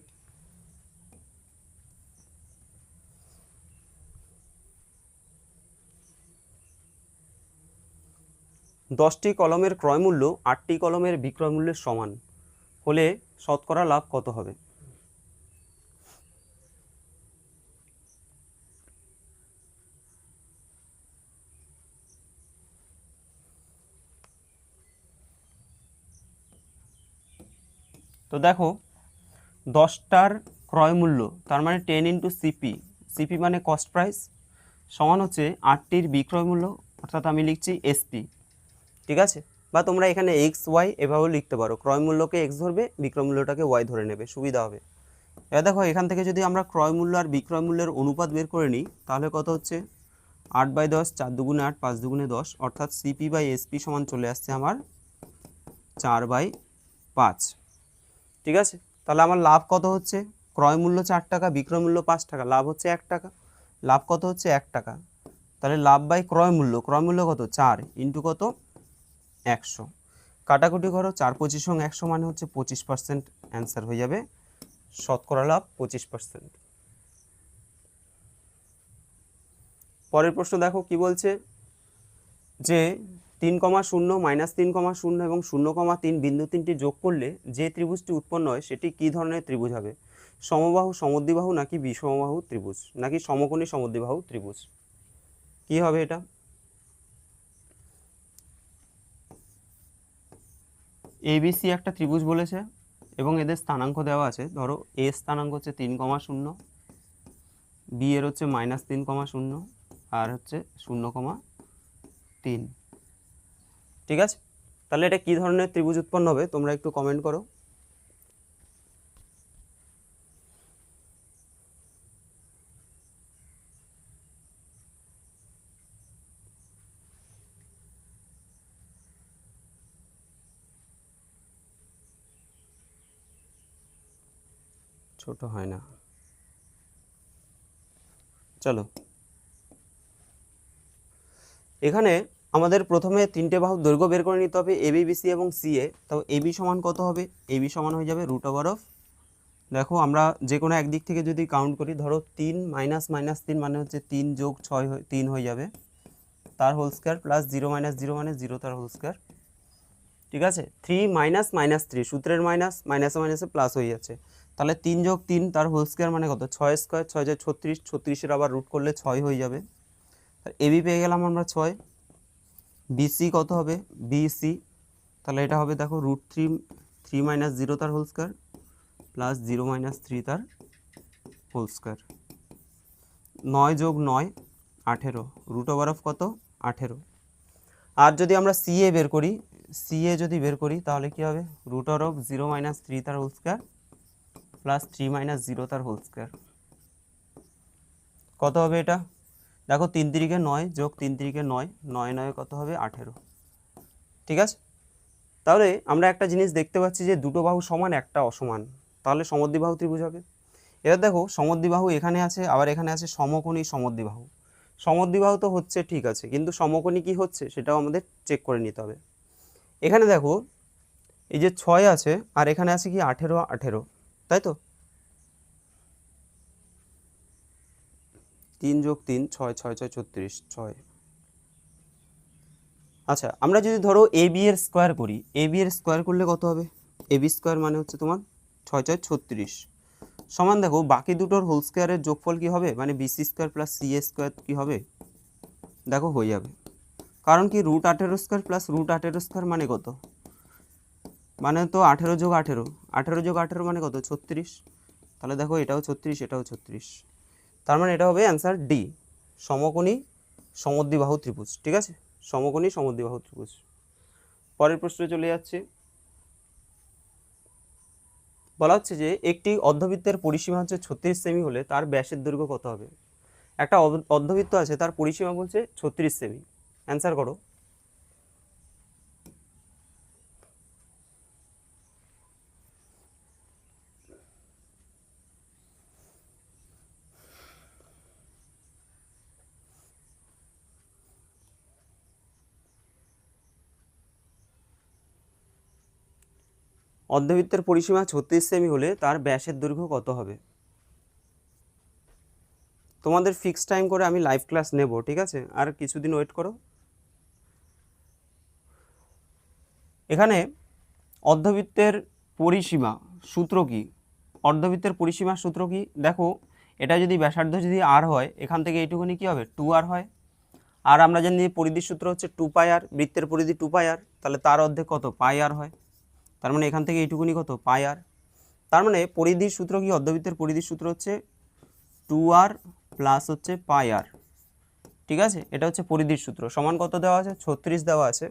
দশটি কলমের ক্রয়মূল্য 8টি কলমের বিক্রয় মূল্যের সমান হলে শতকরা লাভ কত হবে? তো দেখো 10টার ক্রয় মূল্য, তার মানে 10 ইন্টু সিপি মানে কস্ট প্রাইস, সমান হচ্ছে 8টির বিক্রয় মূল্য, অর্থাৎ আমি লিখছি এসপি, ঠিক আছে? বা তোমরা এখানে এক্স ওয়াই এভাবেও লিখতে পারো, ক্রয় মূল্যকে এক্স ধরবে, বিক্রয় মূল্যটাকে ওয়াই ধরে নেবে, সুবিধা হবে। এবার দেখো এখান থেকে যদি আমরা ক্রয় মূল্য আর বিক্রয় মূল্যের অনুপাত বের করে নিই, তাহলে কত হচ্ছে? 8/10, 4 দুগুণে 8, 5 দুগুণে 10, অর্থাৎ সিপি/এসপি সমান চলে আসছে আমার 4/5, ঠিক আছে? তাহলে আমার লাভ কত হচ্ছে? ক্রয় মূল্য 4 টাকা, বিক্রয় মূল্য 5 টাকা, লাভ হচ্ছে 1 টাকা। লাভ কত হচ্ছে 1 টাকা, তাহলে লাভ বাই ক্রয় মূল্য কত 4 ইন্টু কত 100, কাটাকুটি করো 4 25 100 মানে হচ্ছে 25%, অ্যান্সার হয়ে যাবে শতকরা লাভ 25%। পরের প্রশ্ন দেখো কি বলছে, যে 3,0 মাইনাস 3,0 এবং 0,3 বিন্দু তিনটি যোগ করলে যে ত্রিভুজটি উৎপন্ন হয় সেটি কি ধরনের ত্রিভুজ হবে? সমবাহু, সমদ্বিবাহু নাকি বিষমবাহু ত্রিভুজ নাকি সমকোণী সমদ্বিবাহু ত্রিভুজ? কি হবে এটা? ABC একটা ত্রিভুজ বলেছে এবং এদের স্থানাঙ্ক দেওয়া আছে, ধরো A স্থানাঙ্ক হচ্ছে 3,0, B এর হচ্ছে মাইনাস 3,0 আর হচ্ছে 0,3। ঠিক আছে, তাহলে এটা কি ধরনের ত্রিভুজ উৎপন্ন হবে তোমরা একটু কমেন্ট করো। ছোট হয় না, চলো এখানে আমাদের প্রথমে তিনটে বাহুর দৈর্ঘ্য বের করে নিতে হবে, AB BC এবং CA। তো AB সমান কত হবে? AB সমান হয়ে যাবে √, দেখো আমরা যে কোনো একদিক থেকে যদি কাউন্ট করি, ধরো 3 মাইনাস 3 মানে হচ্ছে 3 যোগ 6 3 হয়ে যাবে, তার হোল স্কয়ার প্লাস 0 মাইনাস 0 মানে 0 তার হোল স্কয়ার। ঠিক আছে, 3 মাইনাস 3 সূত্রের মাইনাস, মাইনাসে মাইনাসে প্লাস হয়ে যাচ্ছে, তাহলে 3 যোগ 3 তার হোল স্কয়ার মানে কত 6 স্কয়ার, 6 যায় 36, 36-এর আবার রুট করলে 6 হয়ে যাবে। AB পেয়ে গেলাম আমরা 6। BC কত হবে? BC তাহলে এটা হবে দেখো √3, 3 মাইনাস 0 তার হোল স্কয়ার প্লাস 0 মাইনাস 3 তার হোল স্কয়ার। 9 যোগ 9 18, √, কত 18। আর যদি আমরা CA বের করি, CA যদি বের করি তাহলে কি হবে? √0 মাইনাস 3 তার হোল স্কয়ার প্লাস 3 মাইনাস 0 তার হোল স্কয়ার। কত হবে এটা? দেখো 3 3-এ 9 যোগ 3 3-এ 9, 9 9 কত হবে? 18। ঠিক আছে, তাহলে আমরা একটা জিনিস দেখতে পাচ্ছি যে দুটো বাহু সমান, একটা অসমান, তাহলে সমদ্বিবাহু ত্রিভুজ হবে। এবার দেখো সমদ্বিবাহু এখানে আছে, আবার এখানে আছে সমকোণী সমদ্বিবাহু। সমদ্বিবাহু তো হচ্ছে ঠিক আছে, কিন্তু সমকোণী কি হচ্ছে সেটাও আমাদের চেক করে নিতে হবে। এখানে দেখো এই যে 6 আছে আর এখানে আছে কি 18 18, তাই তো 3 যোগ 3 6 6 6 36 6। আচ্ছা, আমরা যদি ধরো AB এর স্কোয়ার করি, AB এর স্কোয়ার করলে কত হবে? AB স্কোয়ার মানে হচ্ছে তোমার 6 6 36 সমান, দেখো বাকি দুটোর হোল স্কোয়ারের যোগফল কি হবে, মানে BC square plus CA square কি হবে? দেখো হয়ে যাবে, কারণ কি √18 স্কোয়ার প্লাস √18 স্কোয়ার মানে কত? মানে তো 18 যোগ 18, 18 যোগ 18 মানে কত? 36। তাহলে দেখো এটাও 36 এটাও 36, তার মানে এটা হবে অ্যান্সার ডি, সমকোণী সমদ্বিবাহু ত্রিভুজ। ঠিক আছে, সমকোণী সমদ্বিবাহু ত্রিভুজ। পরের প্রশ্নে চলে যাচ্ছে, বলা হচ্ছে যে একটি অর্ধবৃত্তের পরিসীমা হচ্ছে 36 সেমি হলে তার ব্যাসের দৈর্ঘ্য কত হবে? একটা অর্ধবৃত্ত আছে, তার পরিসীমা বলছে 36 সেমি, অ্যান্সার করো। অর্ধবৃত্তের পরিসীমা 36 সেমি হলে তার ব্যাসের দৈর্ঘ্য কত হবে? তোমাদের ফিক্স টাইম করে আমি লাইভ ক্লাস নেব, ঠিক আছে, আর কিছুদিন ওয়েট করো। এখানে অর্ধবৃত্তের পরিসীমা সূত্র কি? অর্ধবৃত্তের পরিসীমার সূত্র কি? দেখো এটা যদি ব্যাসার্ধ যদি r হয়, এখান থেকে এইটুকুনি কি হবে? 2r হয়। আর আমরা জানি পরিধির সূত্র হচ্ছে 2πr, বৃত্তের পরিধি 2πr, তাহলে তার অর্ধেক কত? πr হয়। তার মানে এখান থেকে এইটুকুনি কত? πr। তার মানে পরিধির সূত্র কি? অর্ধবৃত্তের পরিধির সূত্র হচ্ছে 2r প্লাস হচ্ছে πr। ঠিক আছে, এটা হচ্ছে পরিধির সূত্র। সমান কত দেওয়া আছে? 36 দেওয়া আছে।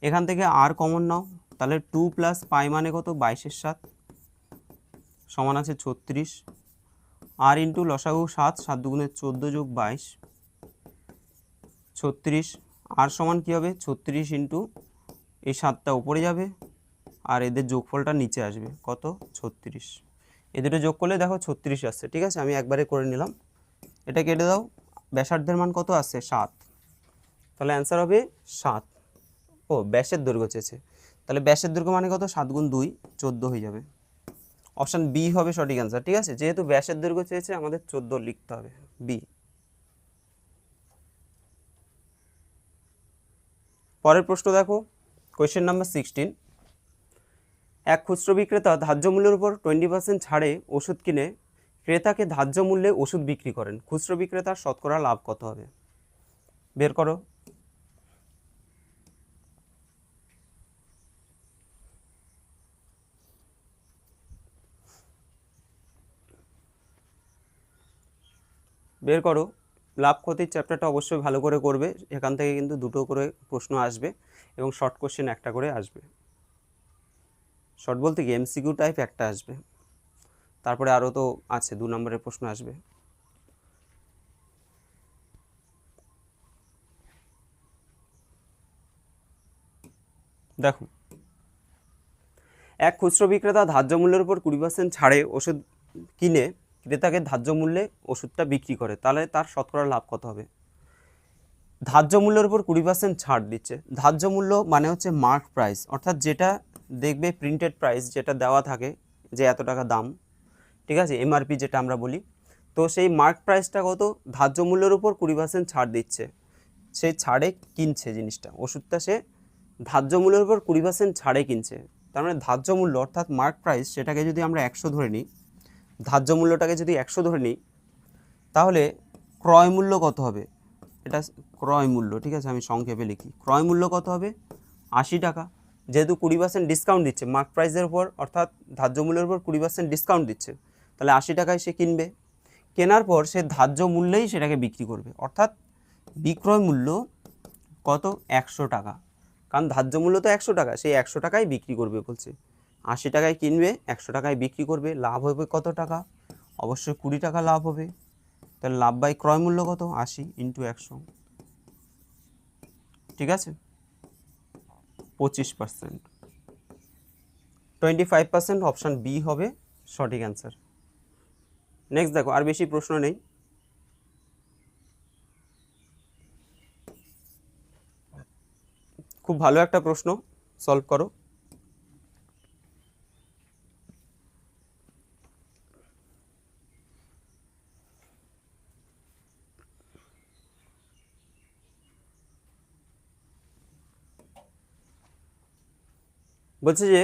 এখান থেকে r কমন নাও, তাহলে 2 প্লাস π মানে কত? 22/7 সমান আছে 36। আর ইন্টু লসাগু 7, 7 দুগুণে 14 যোগ 22 36। আর সমান কী হবে? 36 ইন্টু এই 7টা উপরে যাবে আর এদের যোগফলটা নিচে আসবে কত? 36। এ দুটো যোগ করলে দেখো 36 আসছে। ঠিক আছে, আমি একবারে করে নিলাম, এটা কেটে দাও ব্যাসার্ধের মান কত আসছে 7, তাহলে অ্যান্সার হবে 7। ও ব্যাসের দৈর্ঘ্য চেয়েছে, তাহলে ব্যাসের দৈর্ঘ্য মানে কত, 7 গুণ 2 14 হয়ে যাবে। অপশান বি হবে সঠিক অ্যান্সার। ঠিক আছে, যেহেতু ব্যাসের দৈর্ঘ্য চেয়েছে আমাদের 14 লিখতে হবে, বি। পরের প্রশ্ন দেখো, কোয়েশ্চেন নাম্বার 16। এক খুচরো বিক্রেতা ধার্য মূল্যের উপর 20% ছাড়ে ওষুধ কিনে ক্রেতাকে ধার্য মূল্যে ওষুধ বিক্রি করেন, খুচরো বিক্রেতার শতকরা লাভ কত হবে? বের করো। বের করো। লাভ ক্ষতির চ্যাপ্টারটা অবশ্যই ভালো করে করবে, এখান থেকে কিন্তু দুটো করে প্রশ্ন আসবে এবং শর্ট কোশ্চেন একটা করে আসবে। শর্ট বলতে কি এমসিকিউ টাইপ একটা আসবে, তারপরে আরও তো আছে 2 নম্বরের প্রশ্ন আসবে। দেখো, এক খুচরো বিক্রেতা ধার্য মূল্যের উপর 20% ছাড়ে ওষুধ কিনে ক্রেতাকে ধার্য মূল্যে ওষুধটা বিক্রি করে, তাহলে তার শতকরা লাভ কত হবে? ধার্য মূল্যের উপর 20% ছাড় দিচ্ছে। ধার্য মূল্য মানে হচ্ছে মার্ক প্রাইস, অর্থাৎ যেটা দেখবে প্রিন্টেড প্রাইস যেটা দেওয়া থাকে যে এত টাকা দাম, ঠিক আছে, এমআরপি যেটা আমরা বলি। তো সেই মার্ক প্রাইসটা কত, ধার্য মূল্যের উপর 20% ছাড় দিচ্ছে, সেই ছাড়ে কিনছে জিনিসটা, ওষুধটা সে ধার্য মূল্যের উপর 20% ছাড়ে কিনছে। তার মানে ধার্য মূল্য অর্থাৎ মার্ক প্রাইস, সেটাকে যদি আমরা 100 ধরে নিই, ধার্য মূল্যটাকে যদি 100 ধরে নিই, তাহলে ক্রয় মূল্য কত হবে? এটা ক্রয় মূল্য, ঠিক আছে, আমি সংক্ষেপে লিখি। ক্রয় মূল্য কত হবে? 80 টাকা। যেহেতু 20% ডিসকাউন্ট দিচ্ছে মার্ক প্রাইসের উপর, অর্থাৎ ধার্য মূল্যের উপর 20% ডিসকাউন্ট দিচ্ছে, তাহলে 80 টাকায় সে কিনবে। কেনার পর সে ধার্য মূল্যেই সেটাকে বিক্রি করবে, অর্থাৎ বিক্রয় মূল্য কত? 100 টাকা। কারণ ধার্য মূল্য তো 100 টাকা, সেই 100 টাকায় বিক্রি করবে বলছে। 80 টাকায় কিনবে, 100 টাকায় বিক্রি করবে, লাভ হবে কত টাকা? অবশ্যই 20 টাকা লাভ হবে। তাহলে লাভ বাই ক্রয় মূল্য কত? 80 ইন্টু 100, ঠিক আছে, 25%। 25% অপশান বি হবে সঠিক অ্যান্সার। নেক্সট দেখো, আর বেশি প্রশ্ন নেই। খুব ভালো একটা প্রশ্ন, সলভ করো। বলছে যে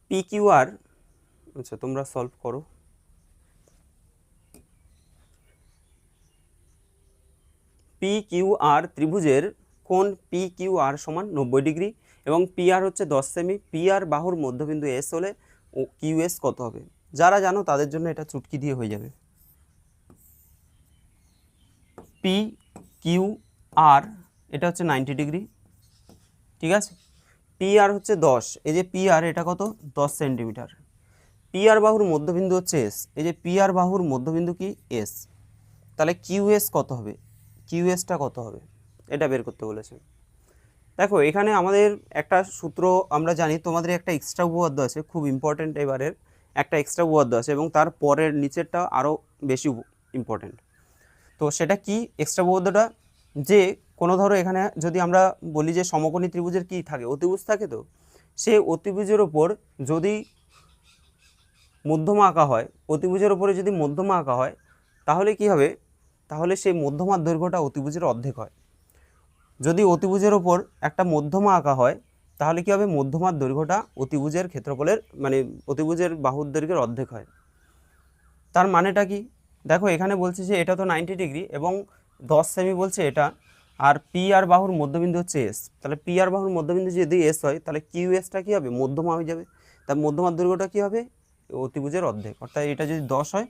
পি কিউ আর, আচ্ছা তোমরা সলভ করো। পি কিউ আর ত্রিভুজের কোণ পি কিউ আর সমান 90 ডিগ্রি এবং পি আর হচ্ছে 10 সেমি, পি আর বাহুর মধ্যবিন্দু এস হলে ও কিউ এস কত হবে? যারা জানো তাদের জন্য এটা চুটকি দিয়ে হয়ে যাবে। পি কিউ আর এটা হচ্ছে 90 ডিগ্রি, ঠিক আছে, পি আর হচ্ছে 10, এই যে পি আর এটা কত? 10 সেন্টিমিটার। পি আর বাহুর মধ্যবিন্দু হচ্ছে এস, এই যে পি আর বাহুর মধ্যবিন্দু কি? এস। তাহলে কিউ এস কত হবে? কিউ এসটা কত হবে এটা বের করতে বলেছে। দেখো এখানে আমাদের একটা সূত্র আমরা জানি, তোমাদের একটা এক্সট্রা উপপাদ্য আছে খুব ইম্পর্টেন্ট, এবারের একটা এক্সট্রা উপপাদ্য আছে এবং তার পরের নিচেরটা আরও বেশি ইম্পর্টেন্ট। তো সেটা কি এক্সট্রা উপপাদ্যটা? যে কোনো ধরো এখানে যদি আমরা বলি যে সমকোণী ত্রিভুজের কি থাকে? অতিভুজ থাকে। তো সেই অতিভুজের ওপর যদি মধ্যমা আঁকা হয়, অতিভুজের ওপরে যদি মধ্যমা আঁকা হয়, তাহলে কি হবে? তাহলে সেই মধ্যমার দৈর্ঘ্যটা অতিভুজের অর্ধেক হয়। যদি অতিভুজের ওপর একটা মধ্যমা আঁকা হয়, তাহলে কি হবে? মধ্যমার দৈর্ঘ্যটা অতিভুজের ক্ষেত্রফলের মানে অতিভুজের বাহুর দৈর্ঘ্যের অর্ধেক হয়। তার মানেটা কি? দেখো এখানে বলছে যে এটা তো 90 ডিগ্রি এবং 10 সেমি বলছে এটা, আর পি আর বাহুর মধ্যবিন্দু হচ্ছে এস। তাহলে পি আর বাহুর মধ্যবিন্দু যদি এস হয়, তাহলে কিউ এসটা কী হবে? মধ্যমা হয়ে যাবে। তার মধ্যমার দৈর্ঘ্যটা কী হবে? অতিভুজের অর্ধেক, অর্থাৎ এটা যদি 10 হয়,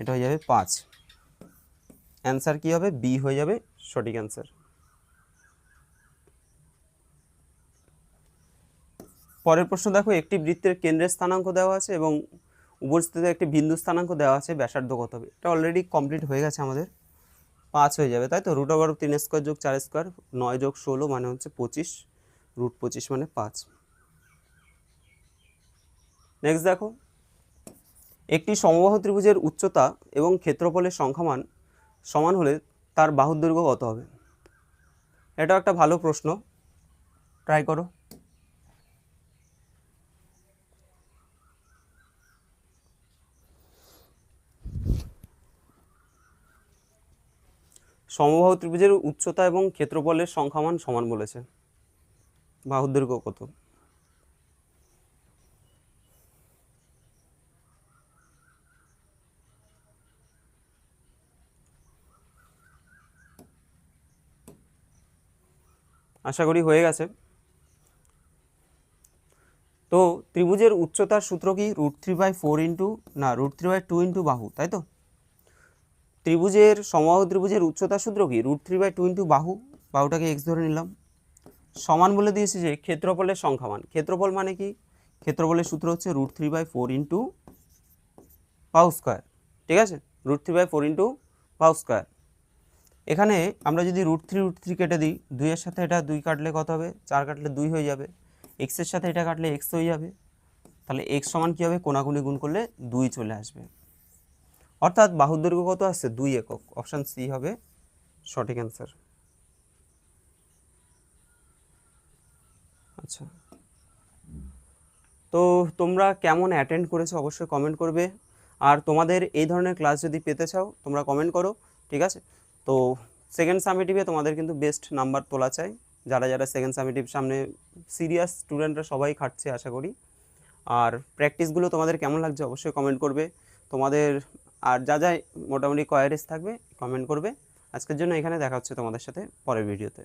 এটা হয়ে যাবে 5। অ্যান্সার কী হবে? বি হয়ে যাবে সঠিক অ্যান্সার। পরের প্রশ্ন দেখো, একটি বৃত্তের কেন্দ্রের স্থানাঙ্ক দেওয়া আছে এবং উপস্থিত একটি বিন্দু স্থানাঙ্ক দেওয়া আছে, ব্যাসার্ধ কত হবে? এটা অলরেডি কমপ্লিট হয়ে গেছে আমাদের, 5 হয়ে যাবে, তাই তো। √3 স্কোয়ার যোগ 4 স্কোয়ার 9 যোগ 16 মানে হচ্ছে 25, √25 মানে 5। নেক্সট দেখো, একটি সমবাহু ত্রিভুজের উচ্চতা এবং ক্ষেত্রফলের সংখ্যামান সমান হলে তার বাহুর দৈর্ঘ্য কত হবে? এটাও একটা ভালো প্রশ্ন, ট্রাই করো। সমবাহু ত্রিভুজের উচ্চতা এবং ক্ষেত্রফলের সংখ্যামান সমান বলেছে, বাহুর দৈর্ঘ্য কত? আশা করি হয়ে গেছে। তো ত্রিভুজের উচ্চতার সূত্র কি? √3/4 ইন্টু না √3/2 ইন্টু বাহু, তাই তো? ত্রিভুজের সমবাহু ত্রিভুজের উচ্চতার সূত্র কি? √3/2 ইন্টু বাহু, বাহুটাকে এক্স ধরে নিলাম, সমান বলে দিয়েছে যে ক্ষেত্রফলের সংখ্যামান। ক্ষেত্রফল মানে কি? ক্ষেত্রফলের সূত্র হচ্ছে √3/4 ইন্টু বাহু স্কোয়ার, ঠিক আছে? √3/4 ইন্টু বাহু স্কোয়ার। এখানে আমরা যদি √3 কেটে দিই, 2-এর সাথে এটা 2 কাটলে কত হবে? 4 কাটলে 2 হয়ে যাবে। এক্সের সাথে এটা কাটলে এক্স হয়ে যাবে, তাহলে এক্স সমান কী হবে? কোনাকুনি গুণ করলে 2 চলে আসবে। অর্থাৎ বাহুর দৈর্ঘ্য কত আসছে? 2 একক। অপশান সি হবে সঠিক অ্যান্সার। আচ্ছা, তো তোমরা কেমন অ্যাটেন্ড করেছো অবশ্যই কমেন্ট করবে। আর তোমাদের এই ধরনের ক্লাস যদি পেতে চাও তোমরা কমেন্ট করো, ঠিক আছে? তো সেকেন্ড সামেটিভে তোমাদের কিন্তু বেস্ট নাম্বার তোলা চাই। যারা যারা সেকেন্ড সামেটিভ সামনে সিরিয়াস স্টুডেন্টরা সবাই খাটছে আশা করি। আর প্র্যাকটিসগুলো তোমাদের কেমন লাগছে অবশ্যই কমেন্ট করবে। তোমাদের আর যা যা মোটামুটি কোয়ারিজ থাকবে কমেন্ট করবে। আজকের জন্য এখানে দেখা হচ্ছে তোমাদের সাথে পরের ভিডিওতে।